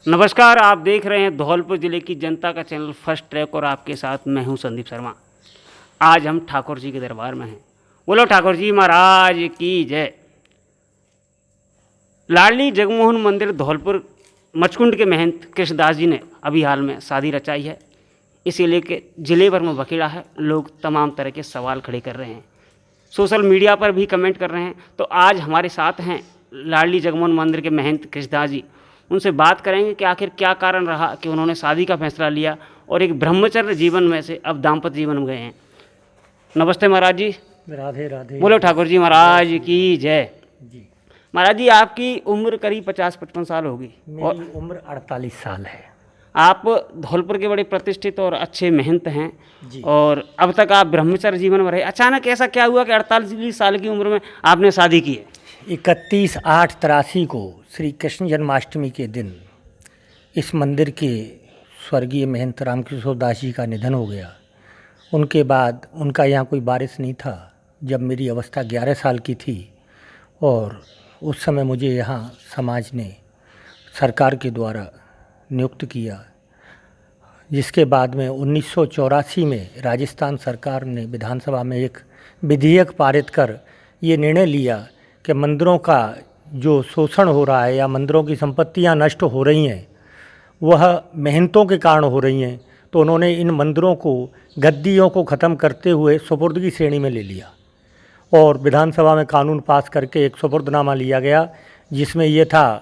नमस्कार, आप देख रहे हैं धौलपुर जिले की जनता का चैनल फर्स्ट ट्रैक और आपके साथ मैं हूं संदीप शर्मा। आज हम ठाकुर जी के दरबार में हैं। बोलो ठाकुर जी महाराज की जय। लाडली जगमोहन मंदिर धौलपुर मचकुंड के महंत कृष्णदास जी ने अभी हाल में शादी रचाई है। इसे लेके जिले भर में बखेड़ा है। लोग तमाम तरह के सवाल खड़े कर रहे हैं, सोशल मीडिया पर भी कमेंट कर रहे हैं। तो आज हमारे साथ हैं लाडली जगमोहन मंदिर के महंत कृष्णदास जी। उनसे बात करेंगे कि आखिर क्या कारण रहा कि उन्होंने शादी का फैसला लिया और एक ब्रह्मचर्य जीवन में से अब दाम्पत्य जीवन में गए हैं। नमस्ते महाराज जी। राधे राधे। बोलो ठाकुर जी महाराज की जय। जी, महाराज जी, आपकी उम्र करीब 50-55 साल होगी और मेरी उम्र 48 साल है। आप धौलपुर के बड़े प्रतिष्ठित और अच्छे महंत हैं जी। और अब तक आप ब्रह्मचर्य जीवन में रहे। अचानक ऐसा क्या हुआ कि 48 साल की उम्र में आपने शादी की है? 31/8/83 को श्री कृष्ण जन्माष्टमी के दिन इस मंदिर के स्वर्गीय महंत रामकिशोर दास जी का निधन हो गया। उनके बाद उनका यहाँ कोई वारिस नहीं था। जब मेरी अवस्था 11 साल की थी और उस समय मुझे यहाँ समाज ने सरकार के द्वारा नियुक्त किया, जिसके बाद में 1984 में राजस्थान सरकार ने विधानसभा में एक विधेयक पारित कर ये निर्णय लिया कि मंदिरों का जो शोषण हो रहा है या मंदिरों की संपत्तियां नष्ट हो रही हैं वह महंतों के कारण हो रही हैं। तो उन्होंने इन मंदिरों को गद्दियों को ख़त्म करते हुए सुपुर्दगी श्रेणी में ले लिया और विधानसभा में कानून पास करके एक सुपुर्दनामा लिया गया, जिसमें ये था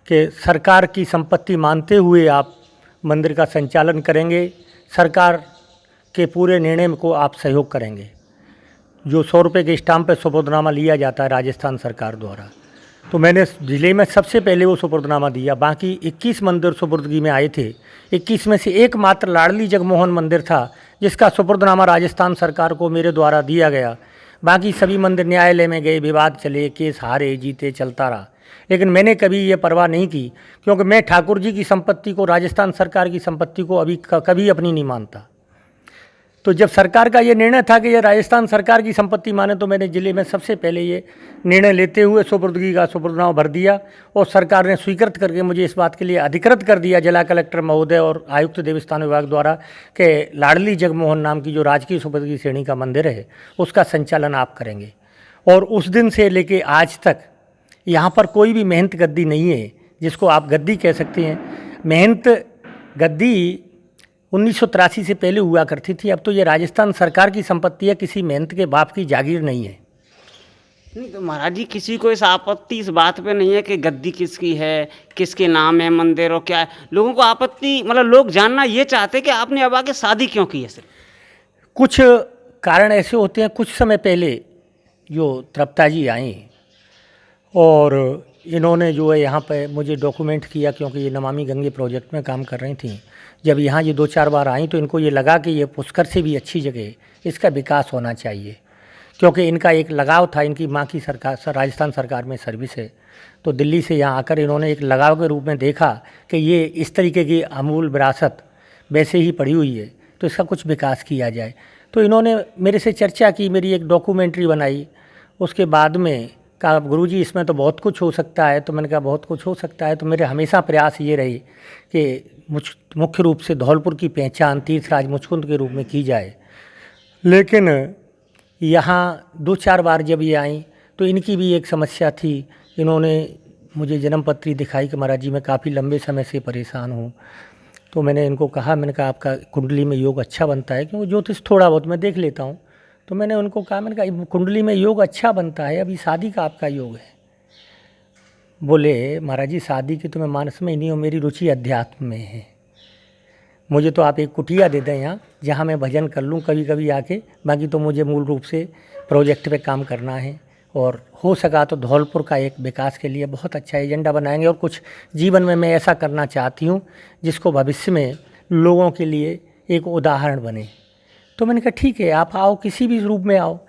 कि सरकार की संपत्ति मानते हुए आप मंदिर का संचालन करेंगे, सरकार के पूरे निर्णय को आप सहयोग करेंगे। जो 100 रुपये के स्टाम्प पे सुपुर्दनामा लिया जाता है राजस्थान सरकार द्वारा, तो मैंने ज़िले में सबसे पहले वो सुपुर्दनामा दिया। बाकी 21 मंदिर सुपुर्दगी में आए थे। 21 में से एकमात्र लाडली जगमोहन मंदिर था जिसका सुपुर्दनामा राजस्थान सरकार को मेरे द्वारा दिया गया। बाकी सभी मंदिर न्यायालय में गए, विवाद चले, केस हारे जीते, चलता रहा, लेकिन मैंने कभी ये परवाह नहीं की, क्योंकि मैं ठाकुर जी की संपत्ति को, राजस्थान सरकार की संपत्ति को कभी अपनी नहीं मानता। तो जब सरकार का ये निर्णय था कि ये राजस्थान सरकार की संपत्ति माने, तो मैंने ज़िले में सबसे पहले ये निर्णय लेते हुए सुपुर्दगी का सुपुर्दनामा भर दिया और सरकार ने स्वीकृत करके मुझे इस बात के लिए अधिकृत कर दिया जिला कलेक्टर महोदय और आयुक्त देवस्थान विभाग द्वारा कि लाडली जगमोहन नाम की जो राजकीय सुपुर्दगी श्रेणी का मंदिर है उसका संचालन आप करेंगे। और उस दिन से लेके आज तक यहाँ पर कोई भी महंत गद्दी नहीं है जिसको आप गद्दी कह सकते हैं। महंत गद्दी 1983 से पहले हुआ करती थी। अब तो ये राजस्थान सरकार की संपत्ति है, किसी महंत के बाप की जागीर नहीं है। नहीं तो महाराज जी, किसी को इस आपत्ति इस बात पे नहीं है कि गद्दी किसकी है, किसके नाम है मंदिर और क्या है। लोगों को आपत्ति, मतलब लोग जानना ये चाहते हैं कि आपने अब आके शादी क्यों की है। सिर्फ कुछ कारण ऐसे होते हैं। कुछ समय पहले जो तृप्ता जी आई और इन्होंने जो है यहाँ पे मुझे डॉक्यूमेंट किया, क्योंकि ये नमामि गंगे प्रोजेक्ट में काम कर रही थी। जब यहाँ ये 2-4 बार आई तो इनको ये लगा कि ये पुष्कर से भी अच्छी जगह है, इसका विकास होना चाहिए, क्योंकि इनका एक लगाव था। इनकी माँ की सरकार राजस्थान सरकार में सर्विस है, तो दिल्ली से यहाँ आकर इन्होंने एक लगाव के रूप में देखा कि ये इस तरीके की अमूल विरासत वैसे ही पड़ी हुई है, तो इसका कुछ विकास किया जाए। तो इन्होंने मेरे से चर्चा की, मेरी एक डॉक्यूमेंट्री बनाई। उसके बाद में कहा, गुरुजी इसमें तो बहुत कुछ हो सकता है। तो मैंने कहा बहुत कुछ हो सकता है, तो मेरे हमेशा प्रयास ये रही कि मुख्य रूप से धौलपुर की पहचान तीर्थराज मुचकुंद के रूप में की जाए। लेकिन यहाँ 2-4 बार जब ये आई तो इनकी भी एक समस्या थी। इन्होंने मुझे जन्मपत्री दिखाई कि महाराज जी मैं काफ़ी लंबे समय से परेशान हूँ। तो मैंने इनको कहा, मैंने कहा आपका कुंडली में योग अच्छा बनता है, क्योंकि ज्योतिष थोड़ा बहुत मैं देख लेता हूँ। तो मैंने उनको कहा, मैंने कहा कुंडली में योग अच्छा बनता है, अभी शादी का आपका योग है। बोले महाराज जी शादी की तो मैं मानस में ही नहीं हूँ, मेरी रुचि अध्यात्म में है। मुझे तो आप एक कुटिया दे दें यहाँ, जहाँ मैं भजन कर लूँ कभी कभी आके, बाकी तो मुझे मूल रूप से प्रोजेक्ट पे काम करना है। और हो सका तो धौलपुर का एक विकास के लिए बहुत अच्छा एजेंडा बनाएंगे और कुछ जीवन में मैं ऐसा करना चाहती हूँ जिसको भविष्य में लोगों के लिए एक उदाहरण बने। तो मैंने कहा ठीक है, आप आओ, किसी भी रूप में आओ,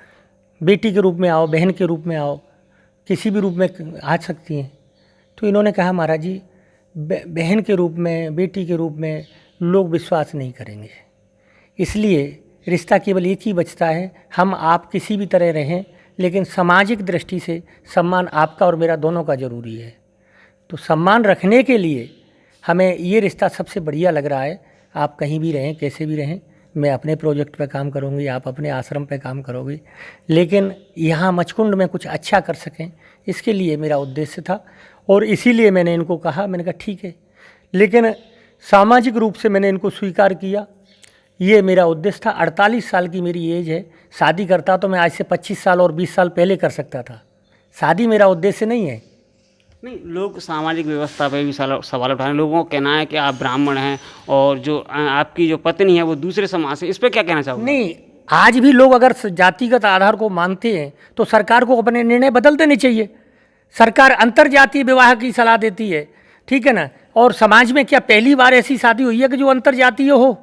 बेटी के रूप में आओ, बहन के रूप में आओ, किसी भी रूप में आ सकती हैं। तो इन्होंने कहा महाराज जी बहन के रूप में, बेटी के रूप में लोग विश्वास नहीं करेंगे, इसलिए रिश्ता केवल एक ही बचता है, हम आप किसी भी तरह रहें, लेकिन सामाजिक दृष्टि से सम्मान आपका और मेरा दोनों का ज़रूरी है। तो सम्मान रखने के लिए हमें ये रिश्ता सबसे बढ़िया लग रहा है। आप कहीं भी रहें, कैसे भी रहें, मैं अपने प्रोजेक्ट पे काम करूँगी, आप अपने आश्रम पे काम करोगे, लेकिन यहाँ मचकुंड में कुछ अच्छा कर सकें, इसके लिए मेरा उद्देश्य था। और इसीलिए मैंने इनको कहा, मैंने कहा ठीक है, लेकिन सामाजिक रूप से मैंने इनको स्वीकार किया। ये मेरा उद्देश्य था। 48 साल की मेरी एज है। शादी करता तो मैं आज से 25 साल और 20 साल पहले कर सकता था। शादी मेरा उद्देश्य नहीं है। नहीं, लोग सामाजिक व्यवस्था पे भी सवाल उठा रहे हैं। लोगों का कहना है कि आप ब्राह्मण हैं और जो आपकी जो पत्नी है वो दूसरे समाज से, इस पर क्या कहना चाहोगे? नहीं, आज भी लोग अगर जातिगत आधार को मानते हैं तो सरकार को अपने निर्णय बदल देने चाहिए। सरकार अंतर्जातीय विवाह की सलाह देती है, ठीक है ना। और समाज में क्या पहली बार ऐसी शादी हुई है कि जो अंतर्जातीय हो?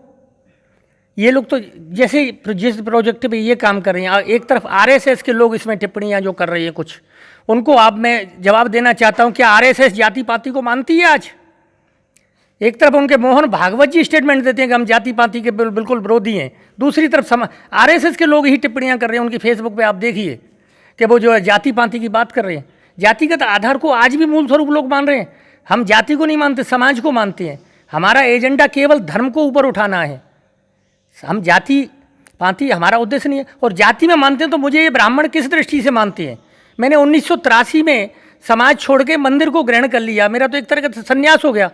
ये लोग तो जैसे जिस प्रोजेक्ट पे ये काम कर रहे हैं, एक तरफ आरएसएस के लोग इसमें टिप्पणियां जो कर रही हैं कुछ, उनको आप मैं जवाब देना चाहता हूं, क्या आरएसएस जाति पाति को मानती है आज? एक तरफ उनके मोहन भागवत जी स्टेटमेंट देते हैं कि हम जाति पाति के बिल्कुल विरोधी हैं, दूसरी तरफ आरएसएस के लोग ही टिप्पणियां कर रहे हैं। उनकी फेसबुक पे आप देखिए कि वो जो है जाति पाति की बात कर रहे हैं। जातिगत आधार को आज भी मूल स्वरूप लोग मान रहे हैं। हम जाति को नहीं मानते, समाज को मानते हैं। हमारा एजेंडा केवल धर्म को ऊपर उठाना है। हम जाति पाति हमारा उद्देश्य नहीं है। और जाति में मानते हैं तो मुझे ये ब्राह्मण किस दृष्टि से मानते हैं? मैंने 1983 में समाज छोड़ के मंदिर को ग्रहण कर लिया, मेरा तो एक तरह का संन्यास हो गया,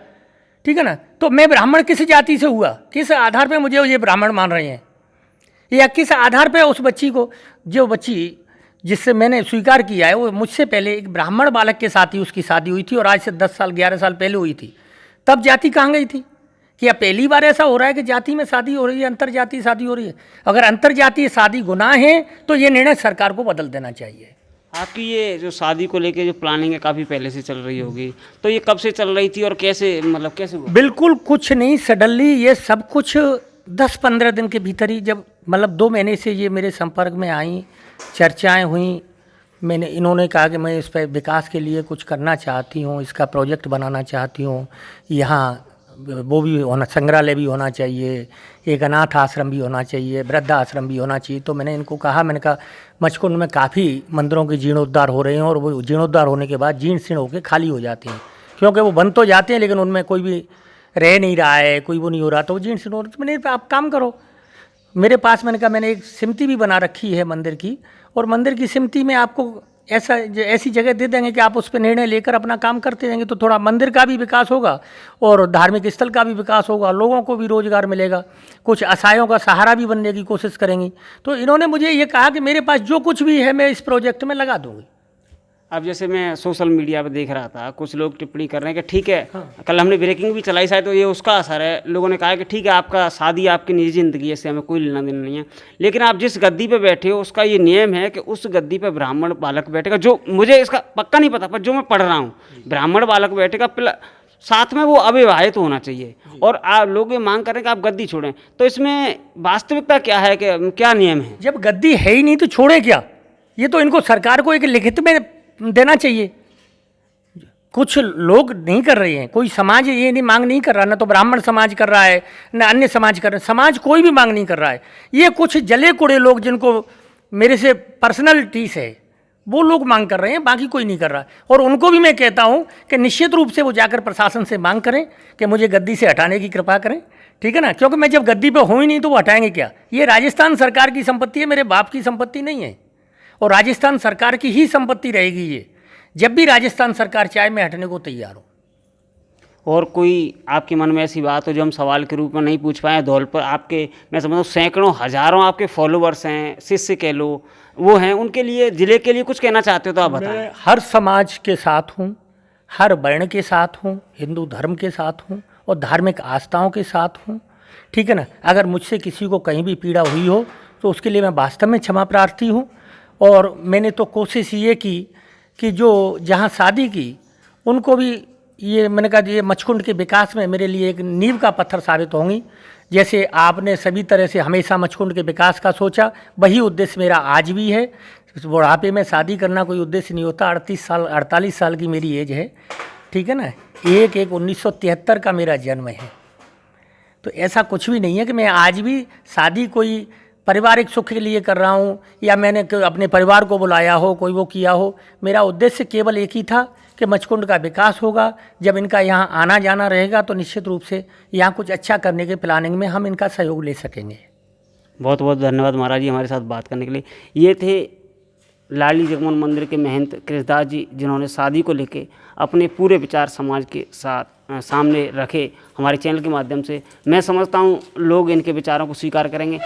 ठीक है ना। तो मैं ब्राह्मण किस जाति से हुआ? किस आधार पे मुझे ये ब्राह्मण मान रहे हैं? या किस आधार पे उस बच्ची को, जो बच्ची जिससे मैंने स्वीकार किया है, वो मुझसे पहले एक ब्राह्मण बालक के साथ ही उसकी शादी हुई थी और आज से 10 साल 11 साल पहले हुई थी। तब जाति कहाँ गई थी? क्या पहली बार ऐसा हो रहा है कि जाति में शादी हो रही है, अंतर्जातीय शादी हो रही है? अगर अंतर्जातीय शादी गुनाह है तो ये निर्णय सरकार को बदल देना चाहिए। आपकी ये जो शादी को लेके जो प्लानिंग है काफ़ी पहले से चल रही होगी, तो ये कब से चल रही थी और कैसे, मतलब कैसे हुआ? बिल्कुल कुछ नहीं, सडनली ये सब कुछ 10-15 दिन के भीतर ही, जब मतलब 2 महीने से ये मेरे संपर्क में आई, चर्चाएं हुई, इन्होंने कहा कि मैं इस पर विकास के लिए कुछ करना चाहती हूँ, इसका प्रोजेक्ट बनाना चाहती हूँ, यहाँ वो भी होना, संग्रहालय भी होना चाहिए, एक अनाथ आश्रम भी होना चाहिए, वृद्ध आश्रम भी होना चाहिए। तो मैंने इनको कहा, मैंने कहा मचकुंड में काफ़ी मंदिरों के जीर्णोद्धार हो रहे हैं और वो जीर्णोद्धार होने के बाद जीर्ण शीर्ण होकर खाली हो जाते हैं, क्योंकि वो बन तो जाते हैं लेकिन उनमें कोई भी रह नहीं रहा है, कोई वो नहीं हो रहा, तो वो जीर्ण शीर्ण हो रहा। तो मैंने, आप काम करो मेरे पास, मैंने कहा मैंने एक समिति भी बना रखी है मंदिर की, और मंदिर की समिति में आपको ऐसी जगह दे देंगे कि आप उस पर निर्णय लेकर अपना काम करते रहेंगे, तो थोड़ा मंदिर का भी विकास होगा और धार्मिक स्थल का भी विकास होगा, लोगों को भी रोजगार मिलेगा, कुछ असहायों का सहारा भी बनने की कोशिश करेंगी। तो इन्होंने मुझे ये कहा कि मेरे पास जो कुछ भी है मैं इस प्रोजेक्ट में लगा दूंगी। अब जैसे मैं सोशल मीडिया पे देख रहा था, कुछ लोग टिप्पणी कर रहे हैं कि ठीक है, कल हमने ब्रेकिंग भी चलाई शायद, तो ये उसका असर है। लोगों ने कहा है कि ठीक है, आपका शादी आपकी निजी ज़िंदगी है, इससे हमें कोई लेना देना नहीं है, लेकिन आप जिस गद्दी पे बैठे हो उसका ये नियम है कि उस गद्दी पे ब्राह्मण बालक बैठेगा। जो मुझे इसका पक्का नहीं पता, पर जो मैं पढ़ रहा हूँ, ब्राह्मण बालक बैठेगा, साथ में वो अविवाहित होना चाहिए, और लोग ये मांग करें कि आप गद्दी छोड़ें। तो इसमें वास्तविकता क्या है, कि क्या नियम है? जब गद्दी है ही नहीं तो छोड़े क्या? ये तो इनको सरकार को एक लिखित में देना चाहिए। कुछ लोग नहीं कर रहे हैं, कोई समाज ये नहीं मांग नहीं कर रहा, ना तो ब्राह्मण समाज कर रहा है, ना अन्य समाज कर रहे हैं, समाज कोई भी मांग नहीं कर रहा है। ये कुछ जले कुड़े लोग जिनको मेरे से पर्सनलिटीज है वो लोग मांग कर रहे हैं, बाकी कोई नहीं कर रहा है। और उनको भी मैं कहता हूं कि निश्चित रूप से वो जाकर प्रशासन से मांग करें कि मुझे गद्दी से हटाने की कृपा करें, ठीक है ना। क्योंकि मैं जब गद्दी पे हूँ ही नहीं तो वो हटाएंगे क्या? ये राजस्थान सरकार की संपत्ति है, मेरे बाप की संपत्ति नहीं है, और राजस्थान सरकार की ही संपत्ति रहेगी ये। जब भी राजस्थान सरकार चाहे मैं हटने को तैयार हूँ। और कोई आपके मन में ऐसी बात हो जो हम सवाल के रूप में नहीं पूछ पाए? धौल पर आपके, मैं समझता हूँ सैकड़ों हजारों आपके फॉलोअर्स हैं, शिष्य कह लो, वो हैं, उनके लिए, जिले के लिए कुछ कहना चाहते हो तो आप बताएं। मैं हर समाज के साथ हूँ, हर वर्ण के साथ हूँ, हिंदू धर्म के साथ हूँ और धार्मिक आस्थाओं के साथ हूँ, ठीक है ना। अगर मुझसे किसी को कहीं भी पीड़ा हुई हो तो उसके लिए मैं वास्तव में क्षमा प्रार्थी हूँ। और मैंने तो कोशिश ये की कि जो जहाँ शादी की उनको भी, ये मैंने कहा ये मचकुंड के विकास में मेरे लिए एक नींव का पत्थर साबित होंगी। जैसे आपने सभी तरह से हमेशा मचकुंड के विकास का सोचा, वही उद्देश्य मेरा आज भी है। बुढ़ापे में शादी करना कोई उद्देश्य नहीं होता। 48 साल की मेरी एज है, ठीक है ना। 1973 का मेरा जन्म है, तो ऐसा कुछ भी नहीं है कि मैं आज भी शादी कोई पारिवारिक सुख के लिए कर रहा हूँ या मैंने अपने परिवार को बुलाया हो, कोई वो किया हो। मेरा उद्देश्य केवल एक ही था कि मचकुंड का विकास होगा। जब इनका यहाँ आना जाना रहेगा तो निश्चित रूप से यहाँ कुछ अच्छा करने के प्लानिंग में हम इनका सहयोग ले सकेंगे। बहुत बहुत धन्यवाद महाराज जी हमारे साथ बात करने के लिए। ये थे लाडली जगमोहन मंदिर के महंत कृषदास जी, जिन्होंने शादी को लेके अपने पूरे विचार समाज के साथ सामने रखे हमारे चैनल के माध्यम से। मैं समझता हूँ लोग इनके विचारों को स्वीकार करेंगे।